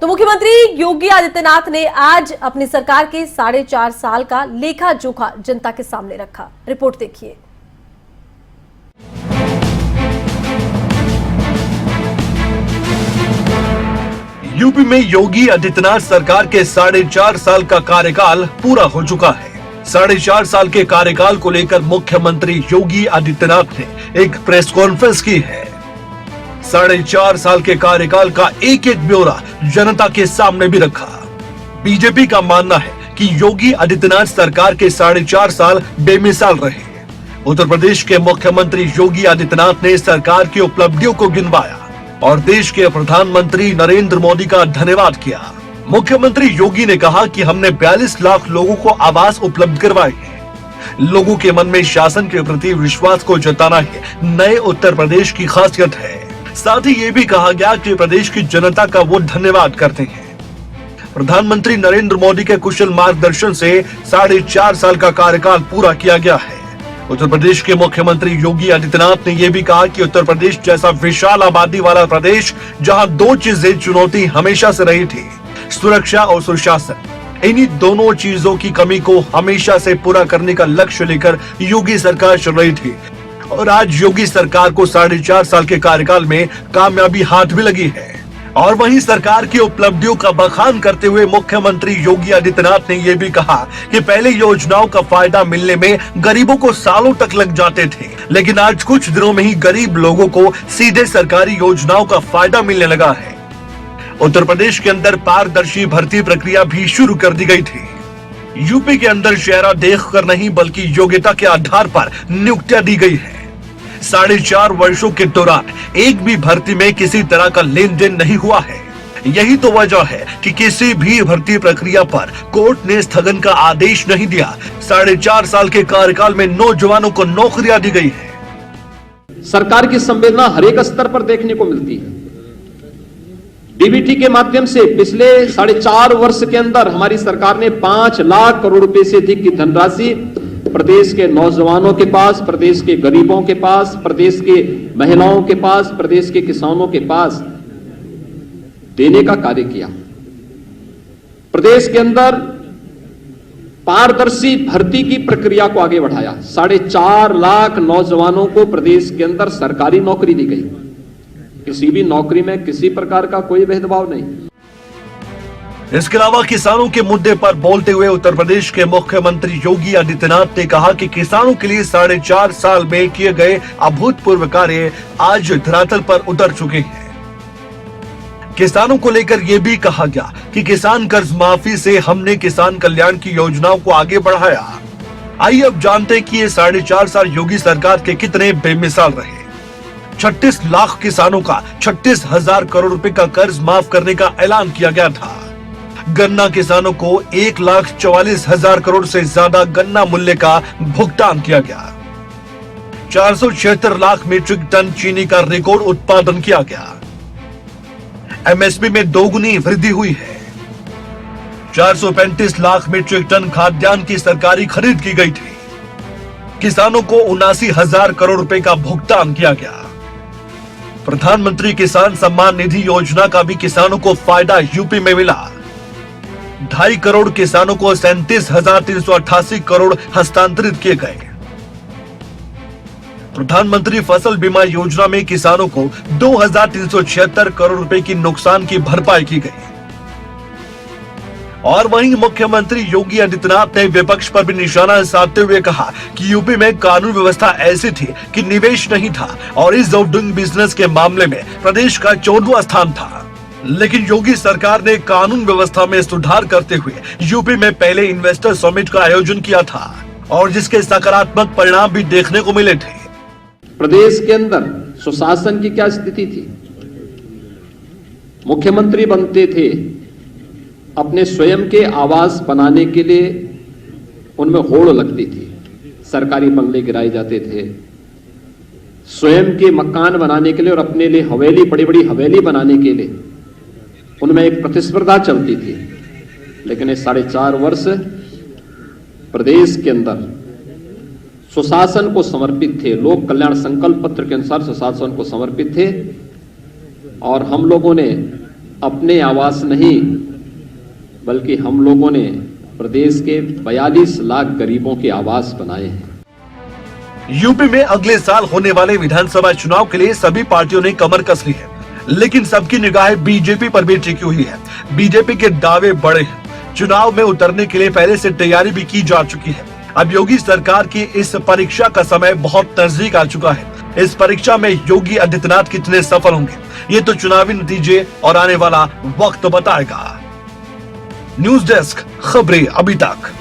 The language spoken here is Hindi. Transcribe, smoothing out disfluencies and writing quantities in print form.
तो मुख्यमंत्री योगी आदित्यनाथ ने आज अपनी सरकार के 4.5 साल का लेखा जोखा जनता के सामने रखा। रिपोर्ट देखिए। यूपी में योगी आदित्यनाथ सरकार के 4.5 साल का कार्यकाल पूरा हो चुका है। 4.5 साल के कार्यकाल को लेकर मुख्यमंत्री योगी आदित्यनाथ ने एक प्रेस कॉन्फ्रेंस की है। 4.5 साल के कार्यकाल का एक एक ब्यौरा जनता के सामने भी रखा। बीजेपी का मानना है कि योगी आदित्यनाथ सरकार के 4.5 साल बेमिसाल रहे। उत्तर प्रदेश के मुख्यमंत्री योगी आदित्यनाथ ने सरकार की उपलब्धियों को गिनवाया और देश के प्रधानमंत्री नरेंद्र मोदी का धन्यवाद किया। मुख्यमंत्री योगी ने कहा कि हमने 42 लाख लोगों को आवास उपलब्ध करवाए हैं। लोगों के मन में शासन के प्रति विश्वास को जताना ही नए उत्तर प्रदेश की खासियत है। साथ ही ये भी कहा गया कि प्रदेश की जनता का वो धन्यवाद करते हैं। प्रधानमंत्री नरेंद्र मोदी के कुशल मार्गदर्शन से 4.5 साल का कार्यकाल पूरा किया गया है। उत्तर प्रदेश के मुख्यमंत्री योगी आदित्यनाथ ने यह भी कहा कि उत्तर प्रदेश जैसा विशाल आबादी वाला प्रदेश, जहां दो चीजें चुनौती हमेशा से रही थी, सुरक्षा और सुशासन, इन्हीं दोनों चीजों की कमी को हमेशा से पूरा करने का लक्ष्य लेकर योगी सरकार चल रही थी। और आज योगी सरकार को 4.5 साल के कार्यकाल में कामयाबी हाथ भी लगी है। और वहीं सरकार की उपलब्धियों का बखान करते हुए मुख्यमंत्री योगी आदित्यनाथ ने यह भी कहा कि पहले योजनाओं का फायदा मिलने में गरीबों को सालों तक लग जाते थे, लेकिन आज कुछ दिनों में ही गरीब लोगों को सीधे सरकारी योजनाओं का फायदा मिलने लगा है। उत्तर प्रदेश के अंदर पारदर्शी भर्ती प्रक्रिया भी शुरू कर दी गई थी। यूपी के अंदर चेहरा देखकर नहीं बल्कि योग्यता के आधार पर नियुक्तियां दी गई है। 4.5 वर्षों के दौरान एक भी भर्ती में किसी तरह का लेन देन नहीं हुआ है। यही तो वजह है कि किसी भी भर्ती प्रक्रिया पर कोर्ट ने स्थगन का आदेश नहीं दिया। 4.5 साल के कार्यकाल में नौजवानों को नौकरियां दी गई है। सरकार की संवेदना हर एक स्तर पर देखने को मिलती है। डीबीटी के माध्यम से पिछले 4.5 वर्ष के अंदर हमारी सरकार ने 5 लाख करोड़ रुपए से अधिक की धनराशि प्रदेश के नौजवानों के पास, प्रदेश के गरीबों के पास, प्रदेश के महिलाओं के पास, प्रदेश के किसानों के पास देने का कार्य किया। प्रदेश के अंदर पारदर्शी भर्ती की प्रक्रिया को आगे बढ़ाया। 4.5 लाख नौजवानों को प्रदेश के अंदर सरकारी नौकरी दी गई। किसी भी नौकरी में किसी प्रकार का कोई भेदभाव नहीं। इसके अलावा किसानों के मुद्दे पर बोलते हुए उत्तर प्रदेश के मुख्यमंत्री योगी आदित्यनाथ ने कहा कि किसानों के लिए 4.5 साल में किए गए अभूतपूर्व कार्य आज धरातल पर उतर चुके हैं। किसानों को लेकर यह भी कहा गया कि किसान कर्ज माफी से हमने किसान कल्याण की योजनाओं को आगे बढ़ाया। आइए अब जानते हैं कि ये 4.5 साल योगी सरकार के कितने बेमिसाल रहे। 36 लाख किसानों का 36,000 करोड़ रुपए का कर्ज माफ करने का ऐलान किया गया था। गन्ना किसानों को 1,44,000 करोड़ से ज्यादा गन्ना मूल्य का भुगतान किया गया। 476 लाख मीट्रिक टन चीनी का रिकॉर्ड उत्पादन किया गया। एमएसपी में दोगुनी वृद्धि हुई है। 435 लाख मीट्रिक टन खाद्यान्न की सरकारी खरीद की गई थी। किसानों को 79,000 करोड़ रुपए का भुगतान किया गया। प्रधानमंत्री किसान सम्मान निधि योजना का भी किसानों को फायदा यूपी में मिला। 2.5 करोड़ किसानों को 37,388 करोड़ हस्तांतरित किए गए। प्रधानमंत्री फसल बीमा योजना में किसानों को 2,376 करोड़ रुपए की नुकसान की भरपाई की गई। और वहीं मुख्यमंत्री योगी आदित्यनाथ ने विपक्ष पर भी निशाना साधते हुए कहा कि यूपी में कानून व्यवस्था ऐसी थी कि निवेश नहीं था और इज ऑफ डूइंग बिजनेस के मामले में प्रदेश का 14वां स्थान था। लेकिन योगी सरकार ने कानून व्यवस्था में सुधार करते हुए यूपी में पहले इन्वेस्टर समिट का आयोजन किया था और जिसके सकारात्मक परिणाम भी देखने को मिले थे। प्रदेश के अंदर सुशासन की क्या स्थिति थी? मुख्यमंत्री बनते थे, अपने स्वयं के आवास बनाने के लिए उनमें होड़ लगती थी, सरकारी बंगले गिराए जाते थे। स्वयं के मकान बनाने के लिए और अपने लिए हवेली, बड़ी बड़ी हवेली बनाने के लिए उनमें एक प्रतिस्पर्धा चलती थी। लेकिन ये 4.5 वर्ष प्रदेश के अंदर सुशासन को समर्पित थे। लोक कल्याण संकल्प पत्र के अनुसार सुशासन को समर्पित थे और हम लोगों ने अपने आवास नहीं बल्कि हम लोगों ने प्रदेश के 42 लाख गरीबों के आवास बनाए हैं। यूपी में अगले साल होने वाले विधानसभा चुनाव के लिए सभी पार्टियों ने कमर कस ली है, लेकिन सबकी निगाहें बीजेपी पर भी टिकी हुई है। बीजेपी के दावे बड़े हैं, चुनाव में उतरने के लिए पहले से तैयारी भी की जा चुकी है। अब योगी सरकार की इस परीक्षा का समय बहुत नजदीक आ चुका है। इस परीक्षा में योगी आदित्यनाथ कितने सफल होंगे, ये तो चुनावी नतीजे और आने वाला वक्त बताएगा। न्यूज़ डेस्क, खबरें अभी तक।